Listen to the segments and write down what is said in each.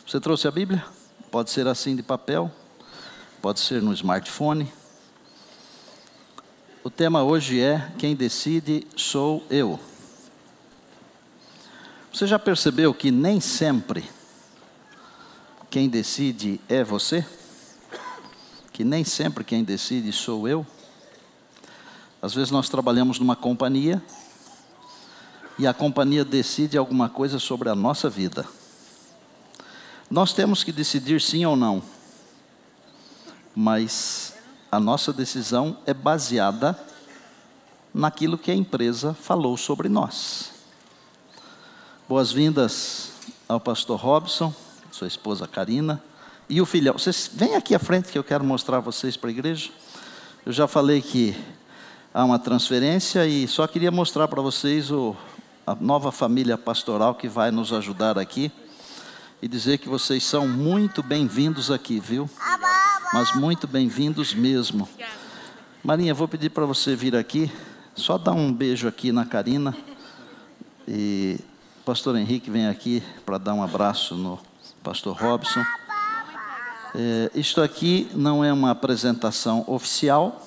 Você trouxe a Bíblia? Pode ser assim de papel, pode ser no smartphone. O tema hoje é: quem decide sou eu. Você já percebeu que nem sempre quem decide é você? Que nem sempre quem decide sou eu? Às vezes nós trabalhamos numa companhia e a companhia decide alguma coisa sobre a nossa vida. Nós temos que decidir sim ou não, mas a nossa decisão é baseada naquilo que a empresa falou sobre nós. Boas-vindas ao pastor Robson, sua esposa Karina e o filhão. Vocês vêm aqui à frente que eu quero mostrar vocês para a igreja. Eu já falei que há uma transferência e só queria mostrar para vocês a nova família pastoral que vai nos ajudar aqui. E dizer que vocês são muito bem-vindos aqui, viu? Mas muito bem-vindos mesmo. Marinha, vou pedir para você vir aqui. Só dar um beijo aqui na Karina. E o pastor Henrique vem aqui para dar um abraço no pastor Robson. Isto aqui não é uma apresentação oficial,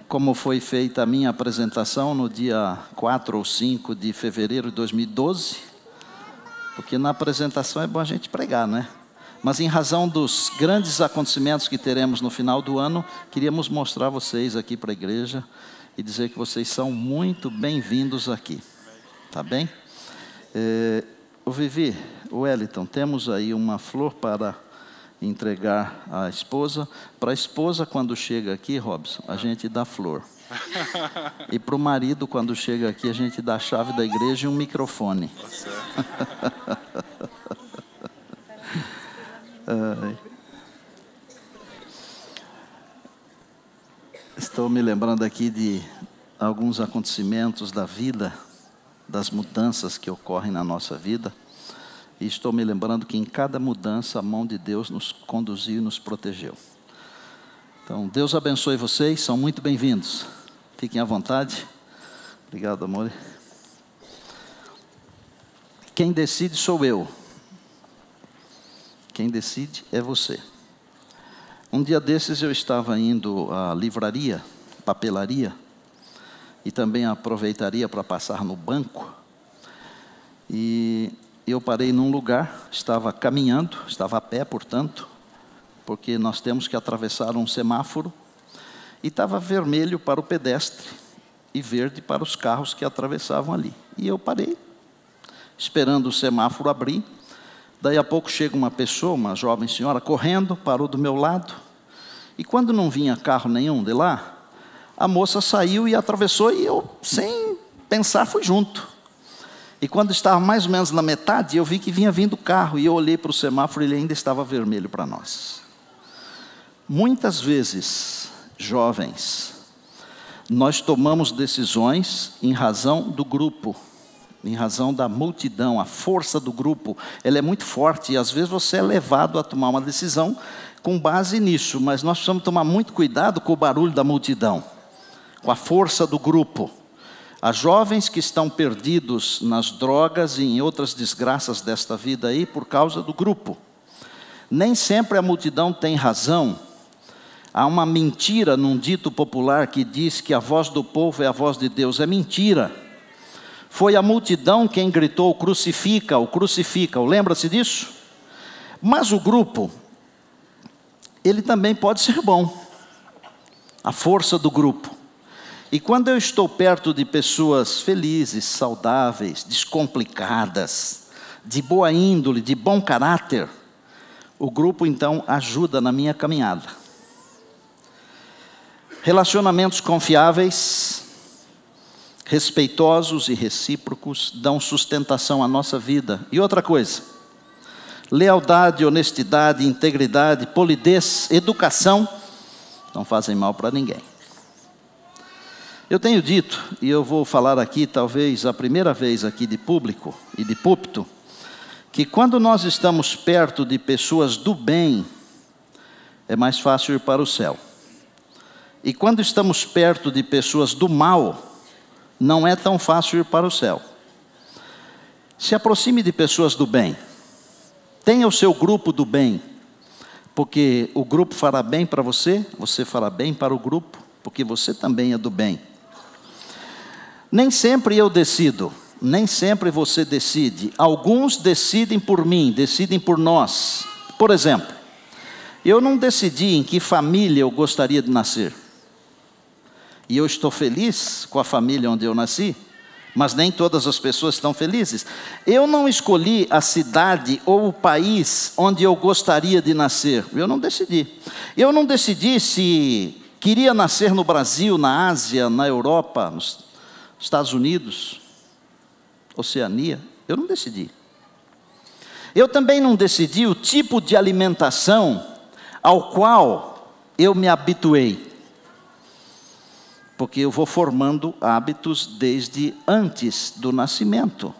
como foi feita a minha apresentação no dia 4 ou 5 de fevereiro de 2012. Porque na apresentação é bom a gente pregar, né? Mas em razão dos grandes acontecimentos que teremos no final do ano, queríamos mostrar vocês aqui para a igreja e dizer que vocês são muito bem-vindos aqui. Tá bem? O Vivi, o Wellington, temos aí uma flor para entregar à esposa. Para a esposa, quando chega aqui, Robson, a gente dá flor. E para o marido, quando chega aqui, a gente dá a chave da igreja e um microfone. Estou me lembrando aqui de alguns acontecimentos da vida, das mudanças que ocorrem na nossa vida. E estou me lembrando que em cada mudança a mão de Deus nos conduziu e nos protegeu. Então, Deus abençoe vocês, são muito bem-vindos. Fiquem à vontade. Obrigado, amor. Quem decide sou eu. Quem decide é você. Um dia desses eu estava indo à livraria, papelaria, e também aproveitaria para passar no banco. E eu parei num lugar, estava caminhando, estava a pé, portanto, porque nós temos que atravessar um semáforo, e estava vermelho para o pedestre e verde para os carros que atravessavam ali. E eu parei, esperando o semáforo abrir. Daí a pouco chega uma pessoa, uma jovem senhora, correndo, parou do meu lado. E quando não vinha carro nenhum de lá, a moça saiu e atravessou, e eu, sem pensar, fui junto. E quando estava mais ou menos na metade, eu vi que vinha vindo o carro, e eu olhei para o semáforo e ele ainda estava vermelho para nós. Muitas vezes, jovens, nós tomamos decisões em razão do grupo, em razão da multidão. A força do grupo, ela é muito forte, e às vezes você é levado a tomar uma decisão com base nisso, mas nós precisamos tomar muito cuidado com o barulho da multidão, com a força do grupo. Há jovens que estão perdidos nas drogas e em outras desgraças desta vida aí por causa do grupo. Nem sempre a multidão tem razão. Há uma mentira num dito popular que diz que a voz do povo é a voz de Deus. É mentira. Foi a multidão quem gritou: crucifica-o, crucifica-o. Lembra-se disso? Mas o grupo, ele também pode ser bom. A força do grupo. E quando eu estou perto de pessoas felizes, saudáveis, descomplicadas, de boa índole, de bom caráter, o grupo então ajuda na minha caminhada. Relacionamentos confiáveis, respeitosos e recíprocos dão sustentação à nossa vida. E outra coisa, lealdade, honestidade, integridade, polidez, educação não fazem mal para ninguém. Eu tenho dito, e eu vou falar aqui talvez a primeira vez aqui de público e de púlpito, que quando nós estamos perto de pessoas do bem, é mais fácil ir para o céu. E quando estamos perto de pessoas do mal, não é tão fácil ir para o céu. Se aproxime de pessoas do bem. Tenha o seu grupo do bem, porque o grupo fará bem para você, você fará bem para o grupo, porque você também é do bem. Nem sempre eu decido, nem sempre você decide. Alguns decidem por mim, decidem por nós. Por exemplo, eu não decidi em que família eu gostaria de nascer. E eu estou feliz com a família onde eu nasci, mas nem todas as pessoas estão felizes. Eu não escolhi a cidade ou o país onde eu gostaria de nascer. Eu não decidi. Eu não decidi se queria nascer no Brasil, na Ásia, na Europa, nos Estados Unidos, Oceania. Eu não decidi. Eu também não decidi o tipo de alimentação ao qual eu me habituei. Porque eu vou formando hábitos desde antes do nascimento.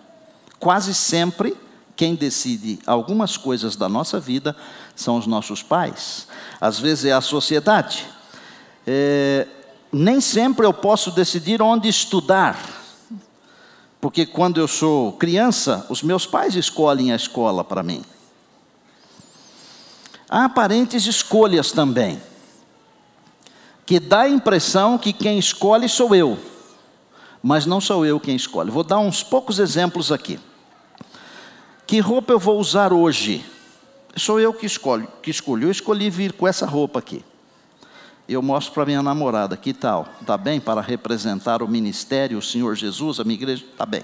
Quase sempre, quem decide algumas coisas da nossa vida são os nossos pais. Às vezes é a sociedade. Nem sempre eu posso decidir onde estudar. Porque quando eu sou criança, os meus pais escolhem a escola para mim. Há aparentes escolhas também, que dá a impressão que quem escolhe sou eu, mas não sou eu quem escolhe. Vou dar uns poucos exemplos aqui. Que roupa eu vou usar hoje? Sou eu que escolho. Eu escolhi vir com essa roupa aqui. Eu mostro para minha namorada, que tal? Está bem para representar o ministério, o Senhor Jesus, a minha igreja? Está bem.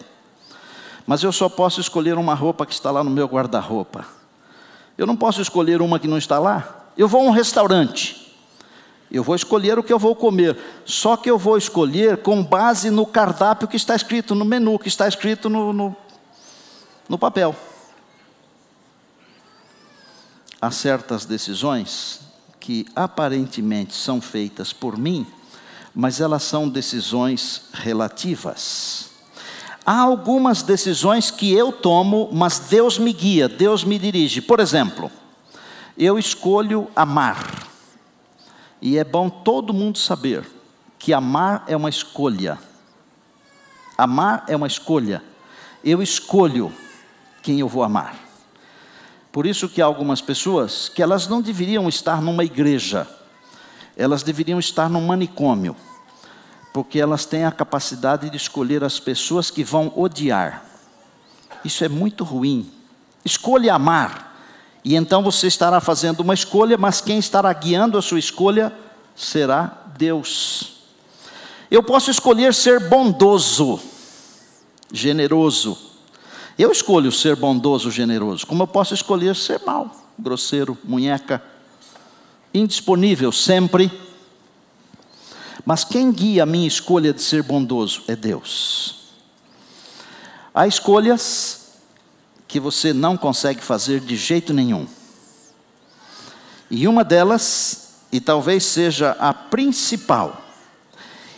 Mas eu só posso escolher uma roupa que está lá no meu guarda-roupa. Eu não posso escolher uma que não está lá. Eu vou a um restaurante. Eu vou escolher o que eu vou comer, só que eu vou escolher com base no cardápio que está escrito no menu, que está escrito no papel. Há certas decisões que aparentemente são feitas por mim, mas elas são decisões relativas. Há algumas decisões que eu tomo, mas Deus me guia, Deus me dirige. Por exemplo, eu escolho amar. E é bom todo mundo saber que amar é uma escolha. Amar é uma escolha. Eu escolho quem eu vou amar. Por isso que há algumas pessoas que elas não deveriam estar numa igreja. Elas deveriam estar num manicômio. Porque elas têm a capacidade de escolher as pessoas que vão odiar. Isso é muito ruim. Escolha amar. E então você estará fazendo uma escolha, mas quem estará guiando a sua escolha será Deus. Eu posso escolher ser bondoso, generoso. Eu escolho ser bondoso, generoso, como eu posso escolher ser mau, grosseiro, munheca, indisponível sempre. Mas quem guia a minha escolha de ser bondoso é Deus. Há escolhas que você não consegue fazer de jeito nenhum. E uma delas, e talvez seja a principal,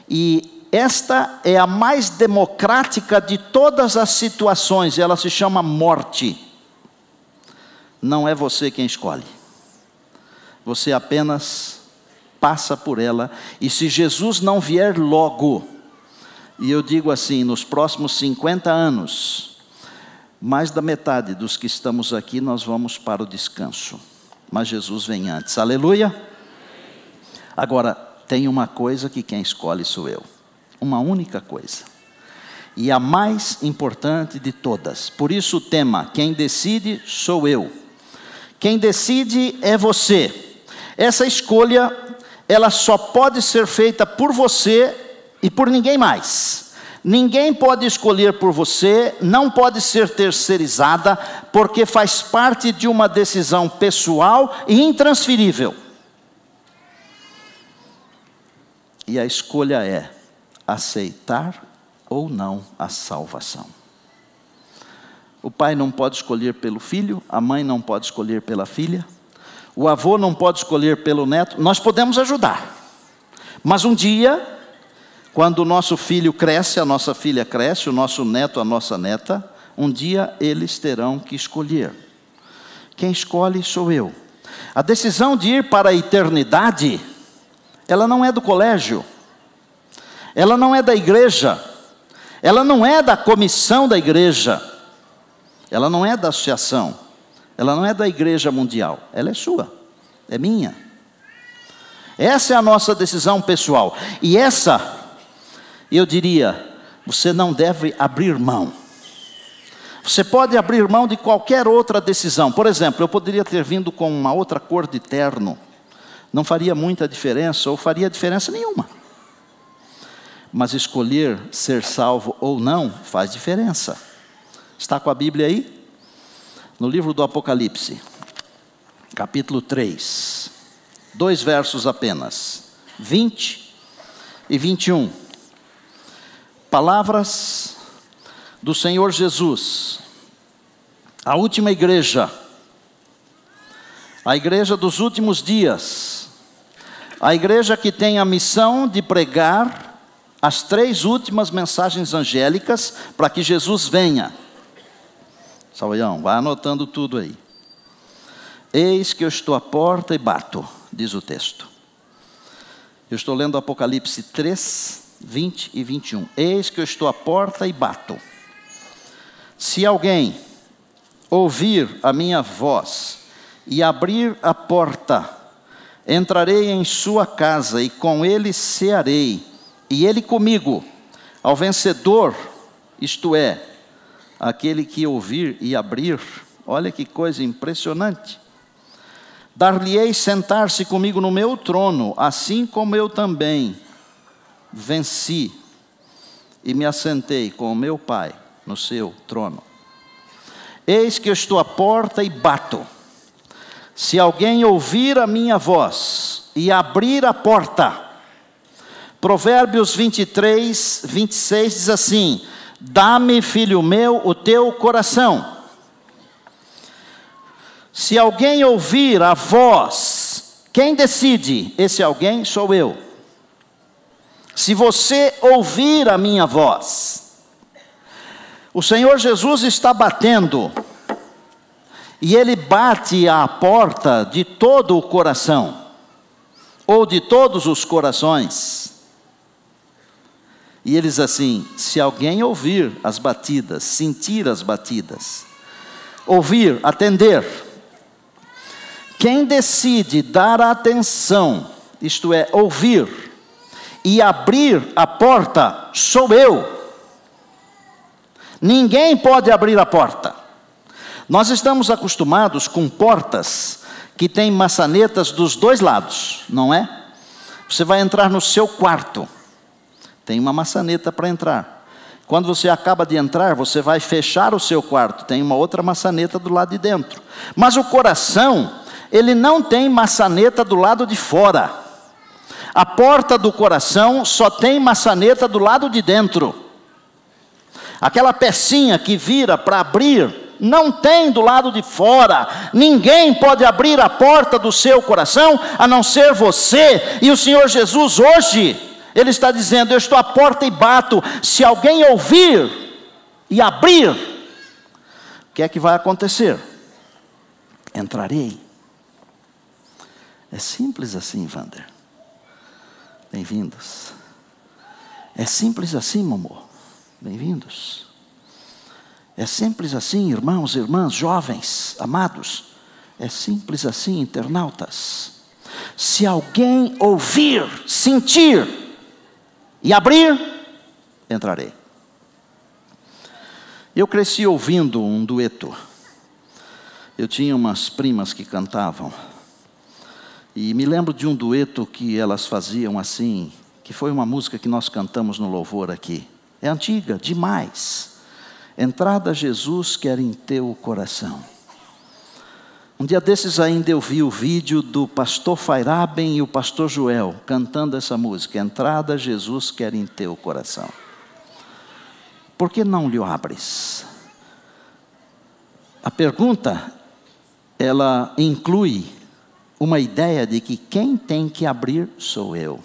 e esta é a mais democrática de todas as situações, ela se chama morte. Não é você quem escolhe. Você apenas passa por ela, e se Jesus não vier logo, e eu digo assim, nos próximos 50 anos, mais da metade dos que estamos aqui, nós vamos para o descanso. Mas Jesus vem antes. Aleluia? Agora, tem uma coisa que quem escolhe sou eu. Uma única coisa. E a mais importante de todas. Por isso o tema, quem decide sou eu. Quem decide é você. Essa escolha, ela só pode ser feita por você e por ninguém mais. Ninguém pode escolher por você, não pode ser terceirizada, porque faz parte de uma decisão pessoal e intransferível. E a escolha é aceitar ou não a salvação. O pai não pode escolher pelo filho, a mãe não pode escolher pela filha, o avô não pode escolher pelo neto. Nós podemos ajudar, mas um dia, quando o nosso filho cresce, a nossa filha cresce, o nosso neto, a nossa neta, um dia eles terão que escolher. Quem escolhe sou eu. A decisão de ir para a eternidade, ela não é do colégio, ela não é da igreja, ela não é da comissão da igreja, ela não é da associação, Ela não é da igreja mundial, ela é sua, é minha. Essa é a nossa decisão pessoal. E essa, eu diria, você não deve abrir mão. Você pode abrir mão de qualquer outra decisão. Por exemplo, eu poderia ter vindo com uma outra cor de terno. Não faria muita diferença, ou faria diferença nenhuma. Mas escolher ser salvo ou não faz diferença. Está com a Bíblia aí? No livro do Apocalipse, capítulo 3. 2 versos apenas, 20 e 21. Palavras do Senhor Jesus, a última igreja, a igreja dos últimos dias, a igreja que tem a missão de pregar as 3 últimas mensagens angélicas para que Jesus venha. Salvadão, vai anotando tudo aí. Eis que eu estou à porta e bato, diz o texto. Eu estou lendo Apocalipse 3, 20 e 21. Eis que eu estou à porta e bato. Se alguém ouvir a minha voz e abrir a porta, entrarei em sua casa e com ele cearei, e ele comigo. Ao vencedor, isto é, aquele que ouvir e abrir, olha que coisa impressionante. Dar-lhe-ei sentar-se comigo no meu trono, assim como eu também venci e me assentei com o meu Pai no seu trono. Eis que eu estou à porta e bato. Se alguém ouvir a minha voz e abrir a porta, Provérbios 23, 26 diz assim: dá-me, filho meu, o teu coração. Se alguém ouvir a voz, quem decide? Esse alguém sou eu. Se você ouvir a minha voz, o Senhor Jesus está batendo, e Ele bate à porta de todo o coração, ou de todos os corações. E Ele diz assim: se alguém ouvir as batidas, sentir as batidas, ouvir, atender, quem decide dar atenção, isto é, ouvir, e abrir a porta, sou eu. Ninguém pode abrir a porta. Nós estamos acostumados com portas que têm maçanetas dos 2 lados, não é? Você vai entrar no seu quarto, tem uma maçaneta para entrar. Quando você acaba de entrar, você vai fechar o seu quarto, tem uma outra maçaneta do lado de dentro. Mas o coração, ele não tem maçaneta do lado de fora. A porta do coração só tem maçaneta do lado de dentro. Aquela pecinha que vira para abrir, não tem do lado de fora. Ninguém pode abrir a porta do seu coração, a não ser você. E o Senhor Jesus hoje, Ele está dizendo: eu estou à porta e bato. Se alguém ouvir e abrir, o que é que vai acontecer? Entrarei. É simples assim, Wander. Bem-vindos. É simples assim, Momô. Bem-vindos. É simples assim, irmãos e irmãs, jovens, amados. É simples assim, internautas. Se alguém ouvir, sentir e abrir, entrarei. Eu cresci ouvindo um dueto. Eu tinha umas primas que cantavam. E me lembro de um dueto que elas faziam assim, que foi uma música que nós cantamos no louvor aqui. É antiga, demais. Entrada Jesus quer em teu coração. Um dia desses ainda eu vi o vídeo do pastor Fairaben e o pastor Joel cantando essa música. Entrada Jesus quer em teu coração. Por que não lhe abres? A pergunta, ela inclui uma ideia de que quem tem que abrir sou eu.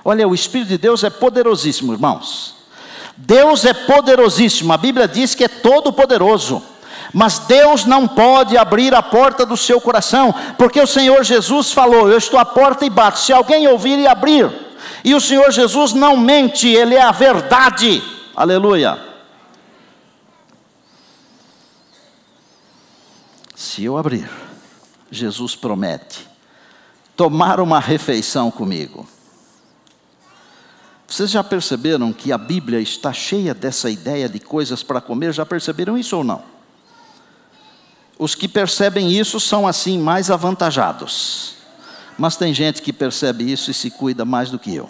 Olha, o Espírito de Deus é poderosíssimo, irmãos. Deus é poderosíssimo. A Bíblia diz que é todo poderoso. Mas Deus não pode abrir a porta do seu coração, porque o Senhor Jesus falou: eu estou à porta e bato, se alguém ouvir e abrir. E o Senhor Jesus não mente, Ele é a verdade. Aleluia. Se Se eu abrir, Jesus promete tomar uma refeição comigo. Vocês já perceberam que a Bíblia está cheia dessa ideia de coisas para comer? Já perceberam isso ou não? Os que percebem isso são assim mais avantajados. Mas tem gente que percebe isso e se cuida mais do que eu.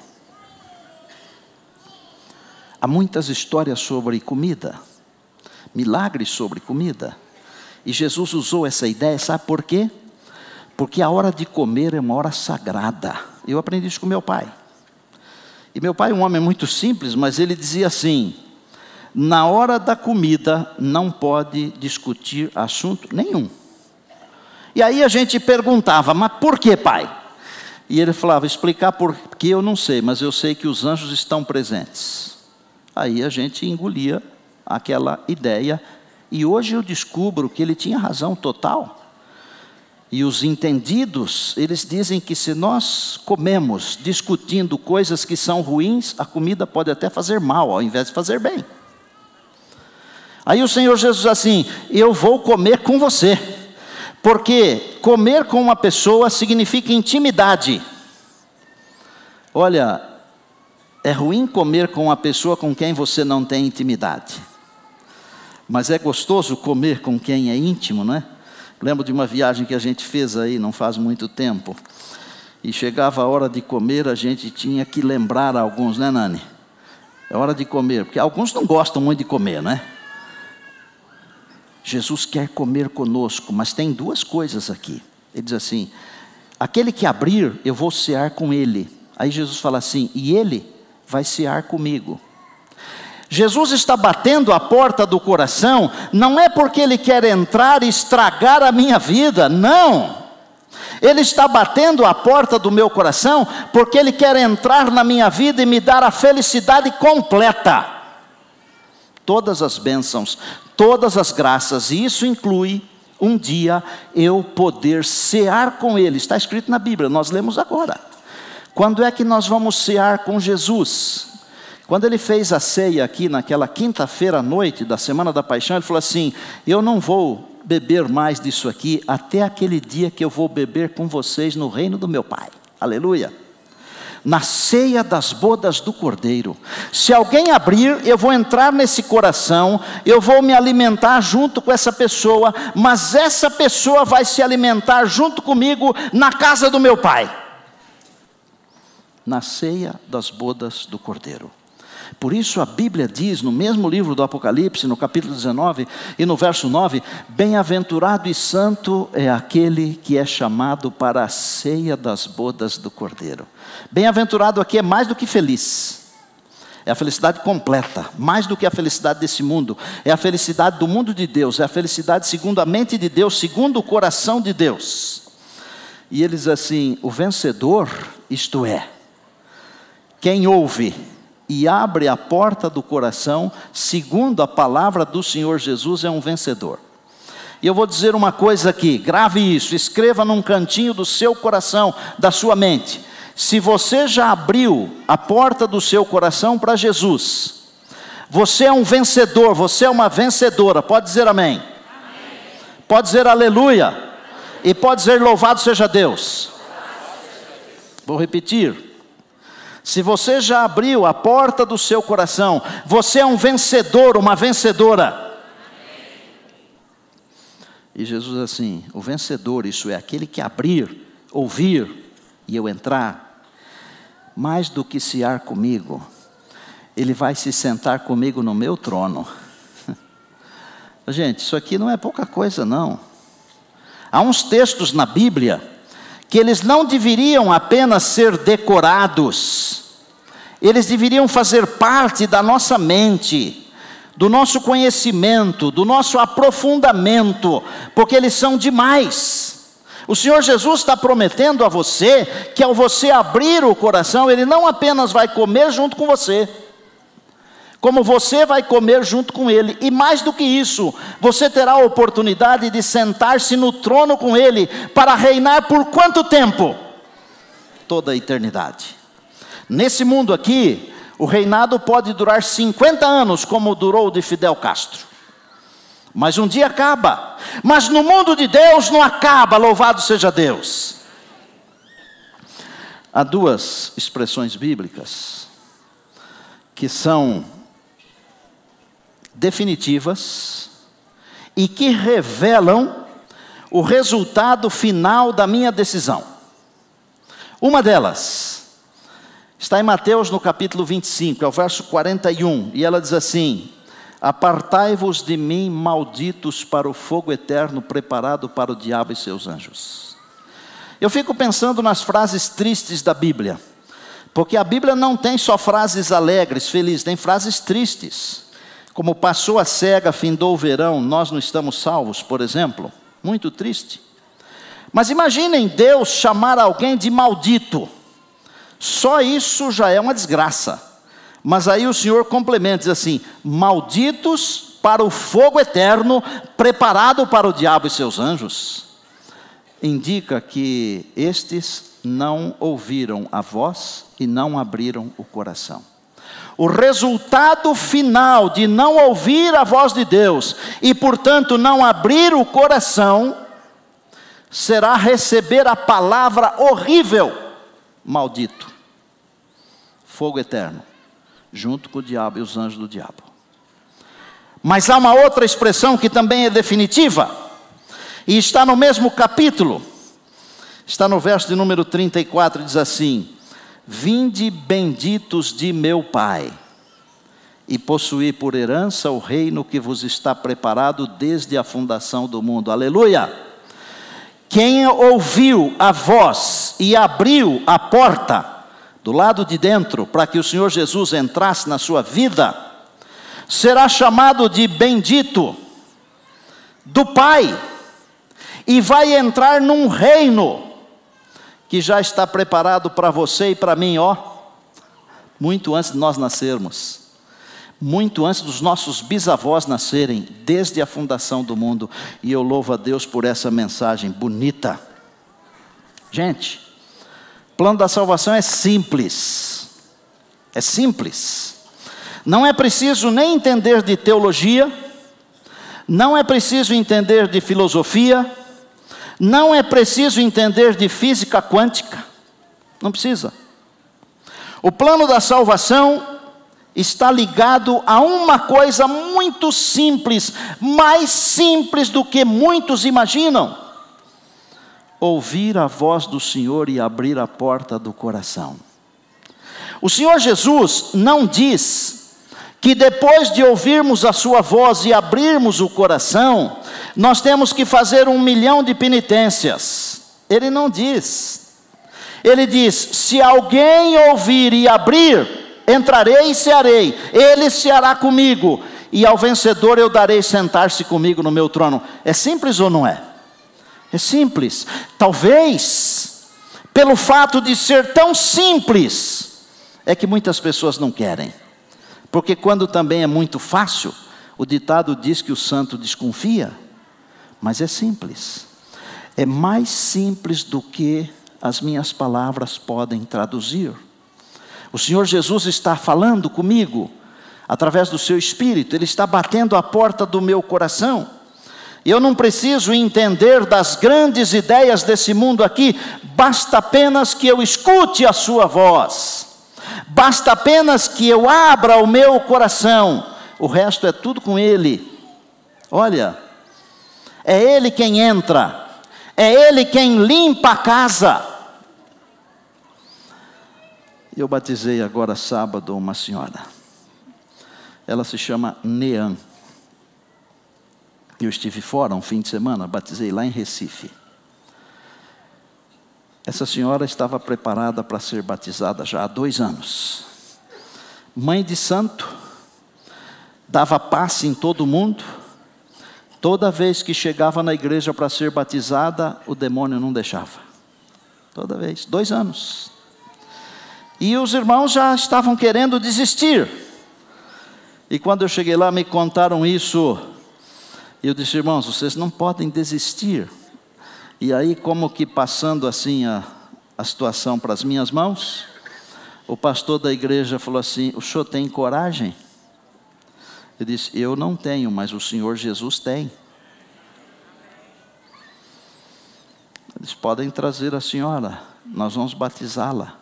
Há muitas histórias sobre comida, milagres sobre comida. E Jesus usou essa ideia, sabe por quê? Porque a hora de comer é uma hora sagrada. Eu aprendi isso com meu pai. E meu pai é um homem muito simples, mas ele dizia assim: na hora da comida não pode discutir assunto nenhum. E aí a gente perguntava, mas por que, pai? E ele falava, explicar por que eu não sei, mas eu sei que os anjos estão presentes. Aí a gente engolia aquela ideia, e hoje eu descubro que ele tinha razão total. E os entendidos, eles dizem que se nós comemos discutindo coisas que são ruins, a comida pode até fazer mal, ao invés de fazer bem. Aí o Senhor Jesus assim, eu vou comer com você, porque comer com uma pessoa significa intimidade. Olha, é ruim comer com uma pessoa com quem você não tem intimidade, mas é gostoso comer com quem é íntimo, não é? Lembro de uma viagem que a gente fez aí, não faz muito tempo. E chegava a hora de comer, a gente tinha que lembrar alguns, né, Nani? É hora de comer, porque alguns não gostam muito de comer, né? Jesus quer comer conosco, mas tem duas coisas aqui. Ele diz assim, aquele que abrir, eu vou cear com ele. Aí Jesus fala assim, e ele vai cear comigo. Jesus está batendo a porta do coração, não é porque Ele quer entrar e estragar a minha vida, não. Ele está batendo a porta do meu coração, porque Ele quer entrar na minha vida e me dar a felicidade completa. Todas as bênçãos, todas as graças, e isso inclui um dia eu poder cear com Ele. Está escrito na Bíblia, nós lemos agora. Quando é que nós vamos cear com Jesus? Quando ele fez a ceia aqui naquela quinta-feira à noite da Semana da Paixão, ele falou assim, eu não vou beber mais disso aqui até aquele dia que eu vou beber com vocês no reino do meu Pai. Aleluia. Na ceia das bodas do Cordeiro. Se alguém abrir, eu vou entrar nesse coração, eu vou me alimentar junto com essa pessoa, mas essa pessoa vai se alimentar junto comigo na casa do meu Pai. Na ceia das bodas do Cordeiro. Por isso a Bíblia diz, no mesmo livro do Apocalipse, no capítulo 19 e no verso 9, bem-aventurado e santo é aquele que é chamado para a ceia das bodas do Cordeiro. Bem-aventurado aqui é mais do que feliz, é a felicidade completa, mais do que a felicidade desse mundo, é a felicidade do mundo de Deus, é a felicidade segundo a mente de Deus, segundo o coração de Deus. E ele diz assim, o vencedor, isto é, quem ouve e abre a porta do coração, segundo a palavra do Senhor Jesus, é um vencedor. E eu vou dizer uma coisa aqui, grave isso, escreva num cantinho do seu coração, da sua mente. Se você já abriu a porta do seu coração para Jesus, você é um vencedor, você é uma vencedora, pode dizer amém? Amém. Pode dizer aleluia, amém. E pode dizer louvado seja Deus. Vou repetir. Se você já abriu a porta do seu coração, você é um vencedor, uma vencedora. E Jesus assim, o vencedor, isso é aquele que abrir, ouvir e eu entrar, mais do que cear comigo, ele vai se sentar comigo no meu trono. Gente, isso aqui não é pouca coisa não. Há uns textos na Bíblia que eles não deveriam apenas ser decorados, eles deveriam fazer parte da nossa mente, do nosso conhecimento, do nosso aprofundamento, porque eles são demais. O Senhor Jesus está prometendo a você, que ao você abrir o coração, Ele não apenas vai comer junto com você, como você vai comer junto com Ele, e mais do que isso, você terá a oportunidade de sentar-se no trono com Ele, para reinar por quanto tempo? Toda a eternidade. Nesse mundo aqui, o reinado pode durar 50 anos, como durou o de Fidel Castro, Mas um dia acaba. Mas no mundo de Deus não acaba, louvado seja Deus. Há duas expressões bíblicas que são definitivas e que revelam o resultado final da minha decisão. Uma delas está em Mateus no capítulo 25, é o verso 41, e ela diz assim: apartai-vos de mim, malditos, para o fogo eterno preparado para o diabo e seus anjos. Eu fico pensando nas frases tristes da Bíblia, porque a Bíblia não tem só frases alegres, felizes, tem frases tristes, como passou a cega, findou o verão, nós não estamos salvos, por exemplo, muito triste. Mas imaginem Deus chamar alguém de maldito, só isso já é uma desgraça. Mas aí o Senhor complementa, diz assim: malditos para o fogo eterno, preparado para o diabo e seus anjos. Indica que estes não ouviram a voz e não abriram o coração. O resultado final de não ouvir a voz de Deus e, portanto, não abrir o coração, será receber a palavra horrível: maldito, fogo eterno, junto com o diabo e os anjos do diabo. Mas há uma outra expressão que também é definitiva, e está no mesmo capítulo, está no verso de número 34, diz assim: vinde benditos de meu Pai, e possuí por herança o reino que vos está preparado desde a fundação do mundo. Aleluia! Quem ouviu a voz e abriu a porta do lado de dentro, para que o Senhor Jesus entrasse na sua vida, será chamado de bendito do Pai, e vai entrar num reino que já está preparado para você e para mim, muito antes de nós nascermos, muito antes dos nossos bisavós nascerem, desde a fundação do mundo. E eu louvo a Deus por essa mensagem bonita. Gente, o plano da salvação é simples, não é preciso nem entender de teologia, não é preciso entender de filosofia, não é preciso entender de física quântica, não precisa. O plano da salvação está ligado a uma coisa muito simples, mais simples do que muitos imaginam: ouvir a voz do Senhor e abrir a porta do coração. O Senhor Jesus não diz que depois de ouvirmos a sua voz e abrirmos o coração, nós temos que fazer 1 milhão de penitências. Ele não diz. Ele diz: se alguém ouvir e abrir, entrarei e cearei, ele ceará comigo, e ao vencedor eu darei sentar-se comigo no meu trono. É simples ou não é? É simples. Talvez, pelo fato de ser tão simples, é que muitas pessoas não querem. Porque quando também é muito fácil, o ditado diz que o santo desconfia. Mas é simples. É mais simples do que as minhas palavras podem traduzir. O Senhor Jesus está falando comigo, através do seu Espírito. Ele está batendo a porta do meu coração. Eu não preciso entender das grandes ideias desse mundo aqui. Basta apenas que eu escute a sua voz. Basta apenas que eu abra o meu coração. O resto é tudo com Ele. Olha, é Ele quem entra, é Ele quem limpa a casa. Eu batizei agora sábado uma senhora. Ela se chama Nean. Eu estive fora um fim de semana, batizei lá em Recife. Essa senhora estava preparada para ser batizada já há 2 anos. Mãe de santo, dava passe em todo mundo. Toda vez que chegava na igreja para ser batizada, o demônio não deixava. Toda vez, 2 anos. E os irmãos já estavam querendo desistir. E quando eu cheguei lá, me contaram isso. E eu disse: irmãos, vocês não podem desistir. E aí, como que passando assim a situação para as minhas mãos, o pastor da igreja falou assim: o senhor tem coragem? Eu disse: eu não tenho, mas o Senhor Jesus tem. Eles podem trazer a senhora, nós vamos batizá-la.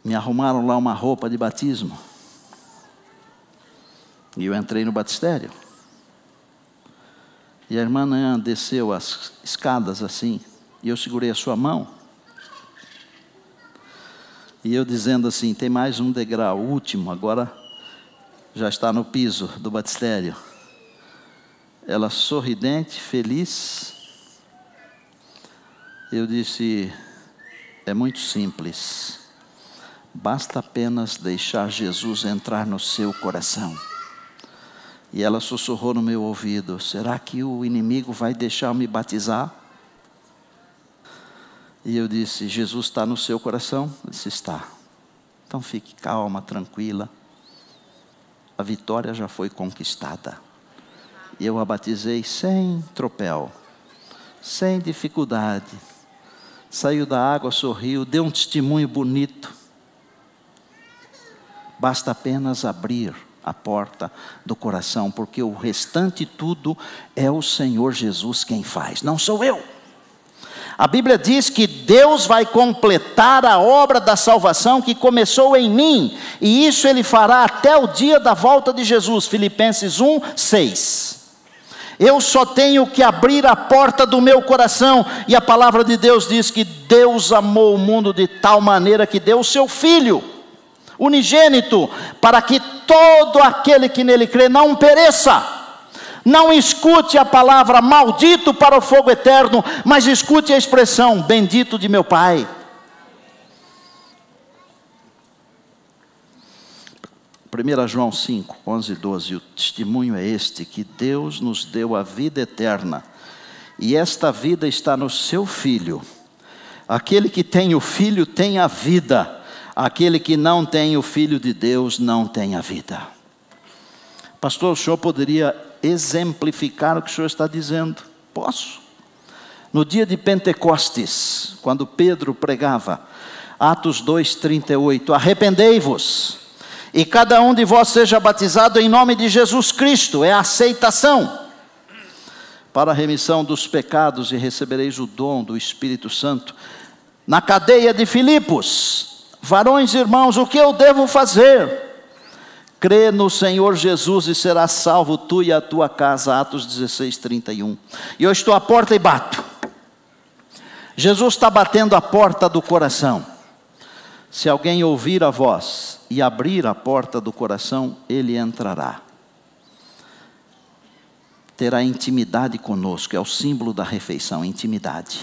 Me arrumaram lá uma roupa de batismo. E eu entrei no batistério. E a irmã Nan desceu as escadas assim, e eu segurei a sua mão. E eu dizendo assim: tem mais um degrau, o último, agora já está no piso do batistério. Ela sorridente, feliz. Eu disse: é muito simples. Basta apenas deixar Jesus entrar no seu coração. E ela sussurrou no meu ouvido: será que o inimigo vai deixar eu me batizar? E eu disse: Jesus está no seu coração? Ele disse: está. Então fique calma, tranquila. A vitória já foi conquistada. E eu a batizei sem tropel, sem dificuldade. Saiu da água, sorriu, deu um testemunho bonito. Basta apenas abrir a porta do coração, porque o restante tudo é o Senhor Jesus quem faz, não sou eu. A Bíblia diz que Deus vai completar a obra da salvação que começou em mim, e isso Ele fará até o dia da volta de Jesus. Filipenses 1:6. Eu só tenho que abrir a porta do meu coração, e a palavra de Deus diz que Deus amou o mundo de tal maneira que deu o seu Filho unigênito, para que todo aquele que nele crê não pereça. Não escute a palavra maldito para o fogo eterno, mas escute a expressão bendito de meu Pai. 1 João 5, 11 e 12, o testemunho é este, que Deus nos deu a vida eterna, e esta vida está no seu Filho. Aquele que tem o Filho tem a vida, aquele que não tem o Filho de Deus não tem a vida. Pastor, o senhor poderia exemplificar o que o senhor está dizendo? Posso. No dia de Pentecostes, quando Pedro pregava, Atos 2:38, arrependei-vos, e cada um de vós seja batizado em nome de Jesus Cristo, é a aceitação, para a remissão dos pecados, e recebereis o dom do Espírito Santo. Na cadeia de Filipos, varões e irmãos, o que eu devo fazer? Crê no Senhor Jesus e serás salvo, tu e a tua casa. Atos 16:31. E eu estou à porta e bato. Jesus está batendo a porta do coração. Se alguém ouvir a voz e abrir a porta do coração, ele entrará. Terá intimidade conosco, é o símbolo da refeição, intimidade.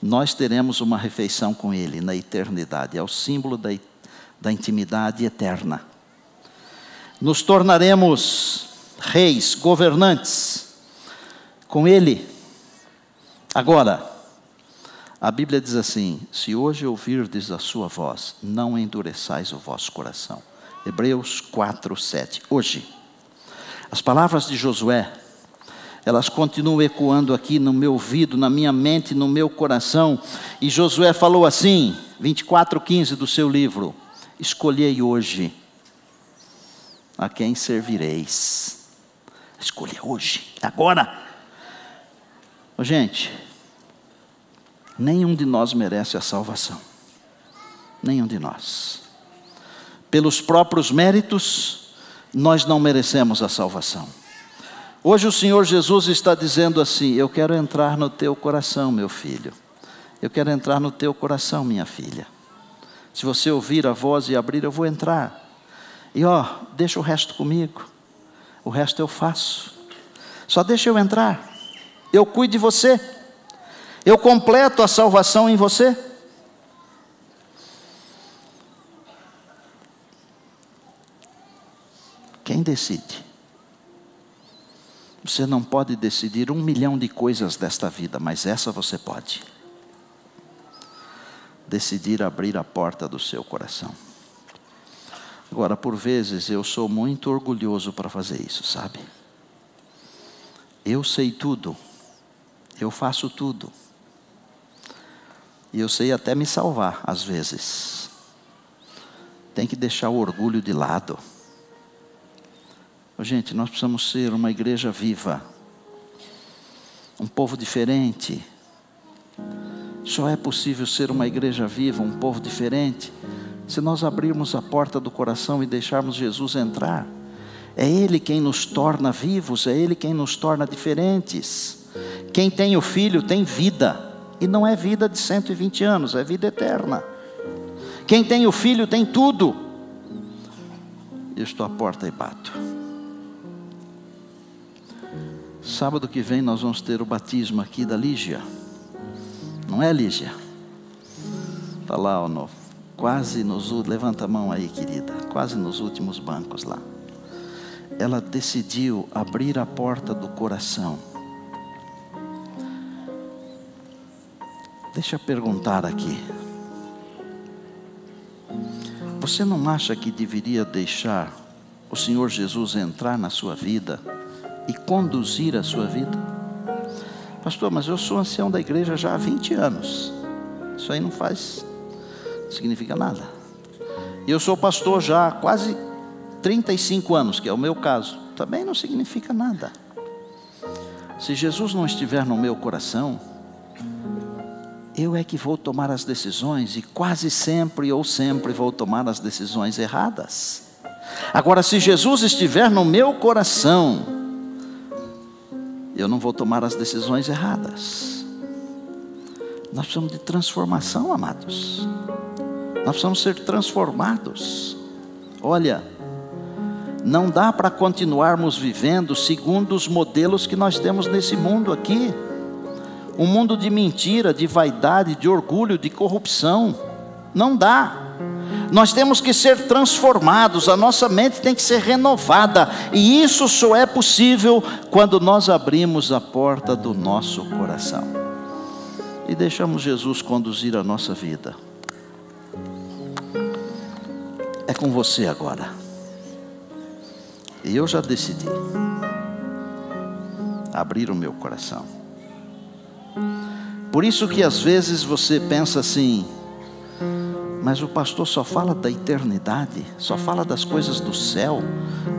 Nós teremos uma refeição com Ele na eternidade, é o símbolo da intimidade eterna. Nos tornaremos reis, governantes com Ele. Agora, a Bíblia diz assim: se hoje ouvirdes a sua voz, não endureçais o vosso coração. Hebreus 4:7. Hoje, as palavras de Josué, elas continuam ecoando aqui no meu ouvido, na minha mente, no meu coração. E Josué falou assim, 24:15 do seu livro: escolhei hoje a quem servireis. Escolha hoje, agora. Gente, nenhum de nós merece a salvação. Nenhum de nós. Pelos próprios méritos, nós não merecemos a salvação. Hoje o Senhor Jesus está dizendo assim: eu quero entrar no teu coração, meu filho. Eu quero entrar no teu coração, minha filha. Se você ouvir a voz e abrir, eu vou entrar. E deixa o resto comigo. O resto eu faço. Só deixa eu entrar. Eu cuido de você. Eu completo a salvação em você. Quem decide? Você não pode decidir 1 milhão de coisas desta vida, mas essa você pode. Decidir abrir a porta do seu coração. Agora, por vezes, eu sou muito orgulhoso para fazer isso, sabe? Eu sei tudo. Eu faço tudo. E eu sei até me salvar, às vezes. Tem que deixar o orgulho de lado. Gente, nós precisamos ser uma igreja viva, um povo diferente. Só é possível ser uma igreja viva, um povo diferente, se nós abrirmos a porta do coração e deixarmos Jesus entrar. É Ele quem nos torna vivos, é Ele quem nos torna diferentes. Quem tem o Filho tem vida, e não é vida de 120 anos, é vida eterna. Quem tem o Filho tem tudo. Eu estou à porta e bato. Sábado que vem nós vamos ter o batismo aqui da Lígia. Não é, Lígia? Está lá, quase levanta a mão aí, querida, quase nos últimos bancos lá. Ela decidiu abrir a porta do coração. Deixa eu perguntar aqui. Você não acha que deveria deixar o Senhor Jesus entrar na sua vida e conduzir a sua vida? Pastor, mas eu sou ancião da igreja já há 20 anos. Isso aí não significa nada. Eu sou pastor já há quase 35 anos, que é o meu caso. Também não significa nada. Se Jesus não estiver no meu coração, eu é que vou tomar as decisões, e quase sempre ou sempre vou tomar as decisões erradas. Agora, se Jesus estiver no meu coração, eu não vou tomar as decisões erradas. Nós precisamos de transformação, amados. Nós precisamos ser transformados. Olha, não dá para continuarmos vivendo segundo os modelos que nós temos nesse mundo aqui. Um mundo de mentira, de vaidade, de orgulho, de corrupção. Não dá. Nós temos que ser transformados, a nossa mente tem que ser renovada, e isso só é possível quando nós abrimos a porta do nosso coração e deixamos Jesus conduzir a nossa vida. É com você agora. E eu já decidi abrir o meu coração. Por isso que às vezes você pensa assim: mas o pastor só fala da eternidade, só fala das coisas do céu,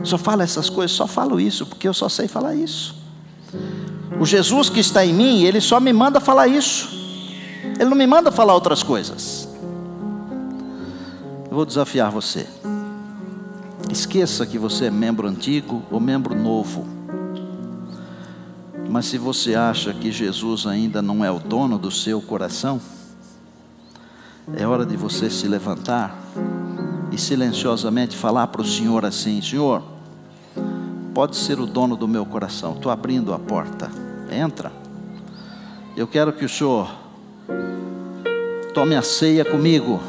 só fala essas coisas. Só falo isso porque eu só sei falar isso. O Jesus que está em mim, Ele só me manda falar isso. Ele não me manda falar outras coisas. Eu vou desafiar você. Esqueça que você é membro antigo ou membro novo. Mas se você acha que Jesus ainda não é o dono do seu coração, é hora de você se levantar e silenciosamente falar para o Senhor assim: Senhor, pode ser o dono do meu coração, estou abrindo a porta, entra. Eu quero que o Senhor tome a ceia comigo,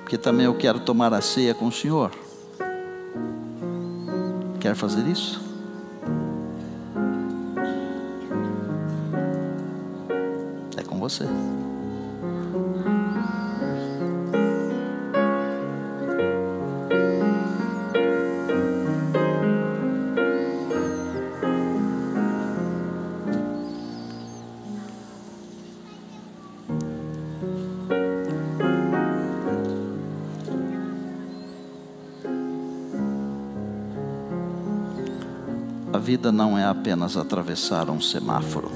porque também eu quero tomar a ceia com o Senhor. Quer fazer isso? É com você. A vida não é apenas atravessar um semáforo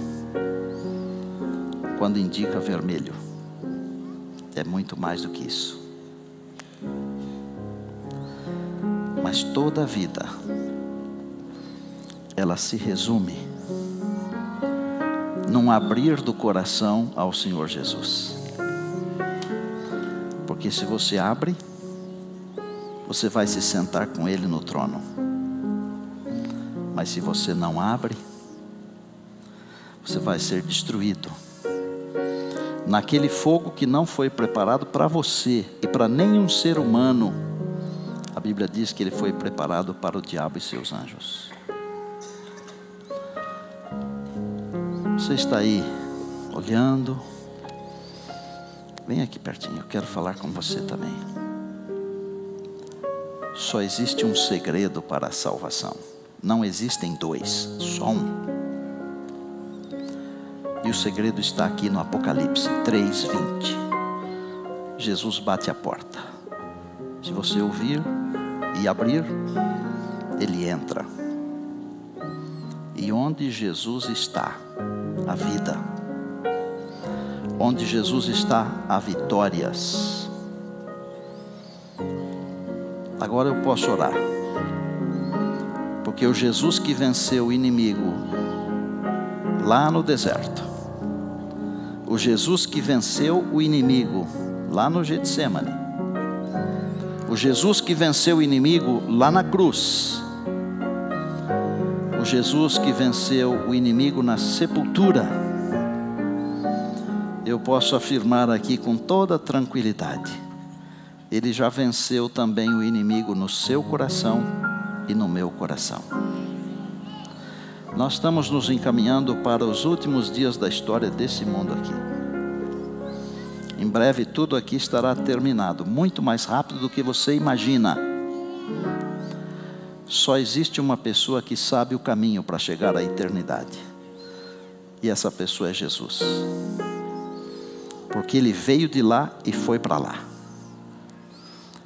quando indica vermelho. É muito mais do que isso. Mas toda a vida, ela se resume num abrir do coração ao Senhor Jesus. Porque se você abre, você vai se sentar com Ele no trono. Mas se você não abre, você vai ser destruído naquele fogo que não foi preparado para você e para nenhum ser humano. A Bíblia diz que ele foi preparado para o diabo e seus anjos. Você está aí olhando? Vem aqui pertinho, eu quero falar com você também. Só existe um segredo para a salvação. Não existem dois, só um. E o segredo está aqui no Apocalipse 3:20. Jesus bate a porta. Se você ouvir e abrir, ele entra. E onde Jesus está, há vida. Onde Jesus está, há vitórias. Agora eu posso orar. Porque o Jesus que venceu o inimigo lá no deserto, o Jesus que venceu o inimigo lá no Getsemane, o Jesus que venceu o inimigo lá na cruz, o Jesus que venceu o inimigo na sepultura, eu posso afirmar aqui com toda tranquilidade, ele já venceu também o inimigo no seu coração e no meu coração. Nós estamos nos encaminhando para os últimos dias da história desse mundo aqui. Em breve tudo aqui estará terminado, muito mais rápido do que você imagina. Só existe uma pessoa que sabe o caminho para chegar à eternidade. E essa pessoa é Jesus. Porque Ele veio de lá e foi para lá.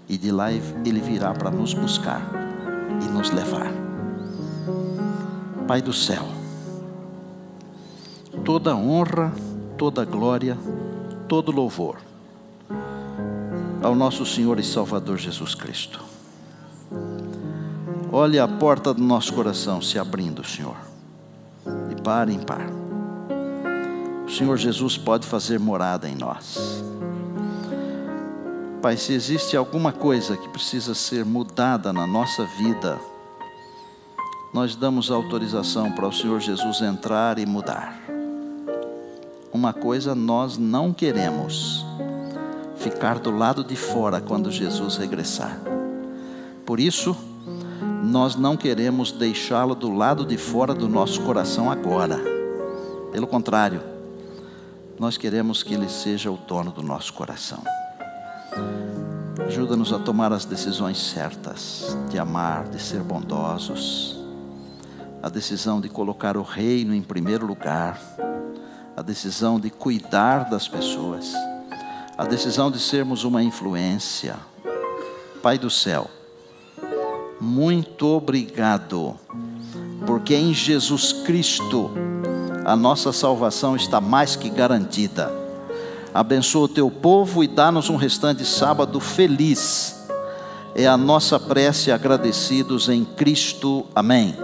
E de lá Ele virá para nos buscar e nos levar. Pai do céu, toda honra, toda glória, todo louvor ao nosso Senhor e Salvador Jesus Cristo. Olha a porta do nosso coração se abrindo, Senhor, de par em par. O Senhor Jesus pode fazer morada em nós. Pai, se existe alguma coisa que precisa ser mudada na nossa vida, nós damos autorização para o Senhor Jesus entrar e mudar. Uma coisa nós não queremos: ficar do lado de fora quando Jesus regressar. Por isso, nós não queremos deixá-lo do lado de fora do nosso coração agora. Pelo contrário, nós queremos que Ele seja o dono do nosso coração. Ajuda-nos a tomar as decisões certas, de amar, de ser bondosos, a decisão de colocar o reino em primeiro lugar, a decisão de cuidar das pessoas, a decisão de sermos uma influência. Pai do céu, muito obrigado, porque em Jesus Cristo a nossa salvação está mais que garantida. Abençoa o teu povo e dá-nos um restante sábado feliz. É a nossa prece, agradecidos em Cristo. Amém.